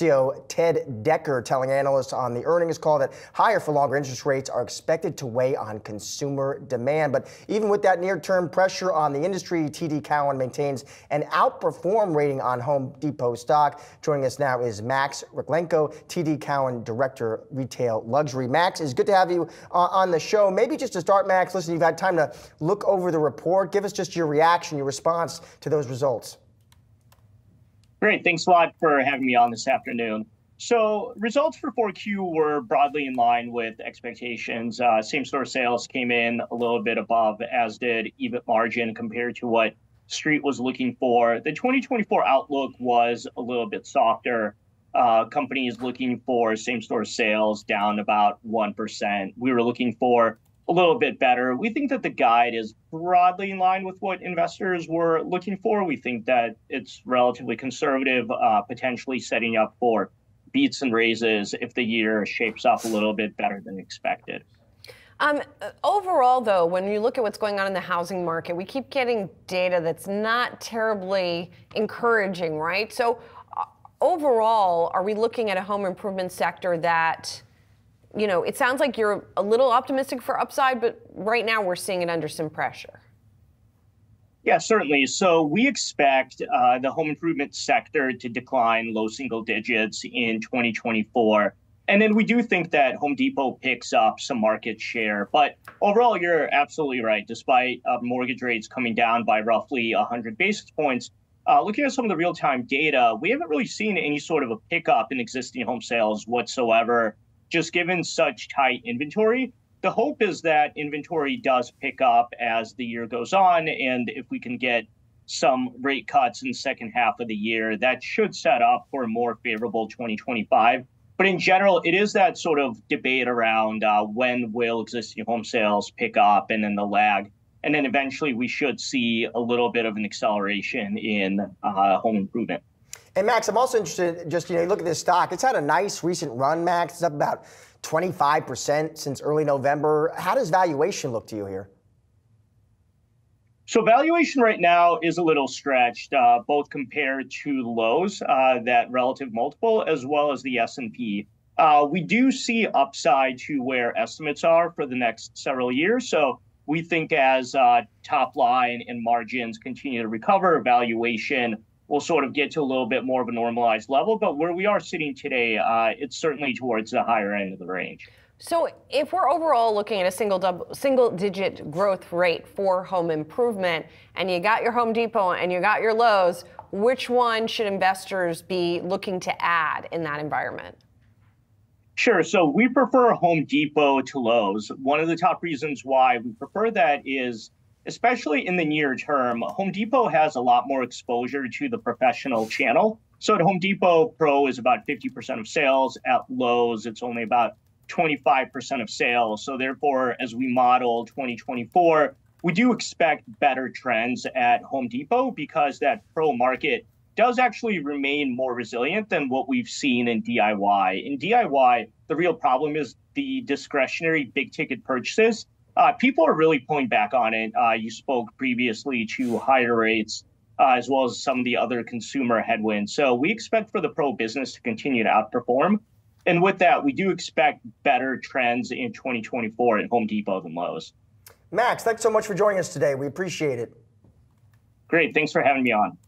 CEO Ted Decker telling analysts on the earnings call that higher for longer interest rates are expected to weigh on consumer demand. But even with that near-term pressure on the industry, TD Cowen maintains an outperform rating on Home Depot stock. Joining us now is Max Rakhlenko, TD Cowen Director, Retail Luxury. Max, it's good to have you on the show. Maybe just to start, Max, listen, you've had time to look over the report. Give us just your reaction, your response to those results. Great. Thanks a lot for having me on this afternoon. So results for 4Q were broadly in line with expectations. Same-store sales came in a little bit above, as did EBIT margin compared to what Street was looking for. The 2024 outlook was a little bit softer. Companies looking for same-store sales down about 1%. We were looking for a little bit better. We think that the guide is broadly in line with what investors were looking for. We think that it's relatively conservative, potentially setting up for beats and raises if the year shapes up a little bit better than expected. Overall, though, when you look at what's going on in the housing market, we keep getting data that's not terribly encouraging, right? So overall, are we looking at a home improvement sector that, you know, it sounds like you're a little optimistic for upside, but right now we're seeing it under some pressure? Yeah, certainly. So we expect the home improvement sector to decline low single digits in 2024. And then we do think that Home Depot picks up some market share. But overall, you're absolutely right. Despite mortgage rates coming down by roughly 100 basis points, looking at some of the real-time data, we haven't really seen any sort of a pickup in existing home sales whatsoever, just given such tight inventory. The hope is that inventory does pick up as the year goes on, and if we can get some rate cuts in the second half of the year, that should set up for a more favorable 2025. But in general, it is that sort of debate around when will existing home sales pick up and then the lag. And then eventually we should see a little bit of an acceleration in home improvement. And Max, I'm also interested, just, you look at this stock. It's had a nice recent run, Max. It's up about 25% since early November. How does valuation look to you here? So valuation right now is a little stretched, both compared to Lowe's, that relative multiple, as well as the S&P. We do see upside to where estimates are for the next several years. So we think as top line and margins continue to recover, valuation will sort of get to a little bit more of a normalized level. But where we are sitting today, it's certainly towards the higher end of the range. So if we're overall looking at a single-digit growth rate for home improvement, and you got your Home Depot and you got your Lowe's, which one should investors be looking to add in that environment? Sure. So we prefer Home Depot to Lowe's. One of the top reasons why we prefer that is, especially in the near term, Home Depot has a lot more exposure to the professional channel. So at Home Depot, Pro is about 50% of sales. At Lowe's, it's only about 25% of sales. So therefore, as we model 2024, we do expect better trends at Home Depot because that Pro market does actually remain more resilient than what we've seen in DIY. In DIY, the real problem is the discretionary big ticket purchases. People are really pulling back on it. You spoke previously to higher rates, as well as some of the other consumer headwinds. So we expect for the Pro business to continue to outperform. And with that, we do expect better trends in 2024 at Home Depot than Lowe's. Max, thanks so much for joining us today. We appreciate it. Great. Thanks for having me on.